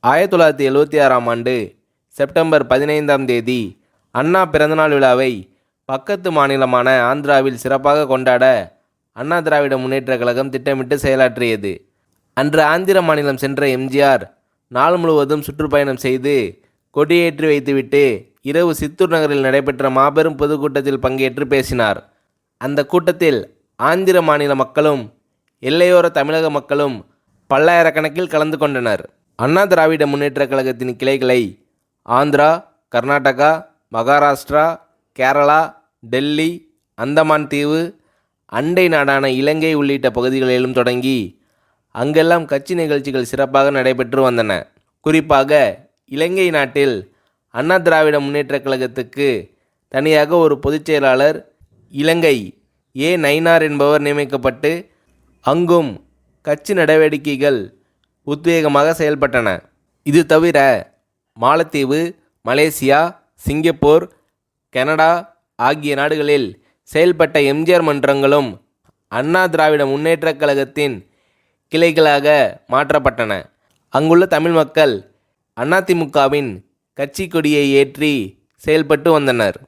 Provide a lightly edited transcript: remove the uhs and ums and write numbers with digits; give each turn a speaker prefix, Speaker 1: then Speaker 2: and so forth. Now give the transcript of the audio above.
Speaker 1: 1976ஆம் ஆண்டு செப்டம்பர் 15ஆம் தேதி அண்ணா பிறந்தநாள் விழாவை பக்கத்து மாநிலமான ஆந்திராவில் சிறப்பாக கொண்டாட அண்ணா திராவிட முன்னேற்றக் கழகம் திட்டமிட்டு செயலாற்றியது. அன்று ஆந்திர மாநிலம் சென்ற எம்ஜிஆர் நாள் முழுவதும் சுற்றுப்பயணம் செய்து கொடியேற்றி வைத்துவிட்டு இரவு சித்தூர் நகரில் நடைபெற்ற மாபெரும் பொதுக்கூட்டத்தில் பங்கேற்று பேசினார். அந்த கூட்டத்தில் ஆந்திர மாநில மக்களும் எல்லையோர தமிழக மக்களும் பல்லாயிரக்கணக்கில் கலந்து கொண்டனர். அண்ணா திராவிட முன்னேற்றக் கழகத்தின் கிளைகளை ஆந்திரா, கர்நாடகா, மகாராஷ்டிரா, கேரளா, டெல்லி, அந்தமான் தீவு, அண்டை நாடான இலங்கை உள்ளிட்ட பகுதிகளிலும் தொடங்கி அங்கெல்லாம் கட்சி நிகழ்ச்சிகள் சிறப்பாக நடைபெற்று வந்தன. குறிப்பாக இலங்கை நாட்டில் அண்ணா திராவிட முன்னேற்றக் கழகத்துக்கு தனியாக ஒரு பொதுச் செயலாளர் இலங்கை ஏ நயினார் என்பவர் நியமிக்கப்பட்டு அங்கும் கட்சி நடவடிக்கைகள் உத்வேகமாக செயல்பட்டன. இது தவிர மாலத்தீவு, மலேசியா, சிங்கப்பூர், கனடா ஆகிய நாடுகளில் செயல்பட்ட எம்ஜிஆர் மன்றங்களும் அண்ணா திராவிட முன்னேற்றக் கழகத்தின் கிளைகளாக மாற்றப்பட்டன. அங்குள்ள தமிழ் மக்கள் அதிமுகவின் கட்சி கொடியை ஏற்றி செயல்பட்டு வந்தனர்.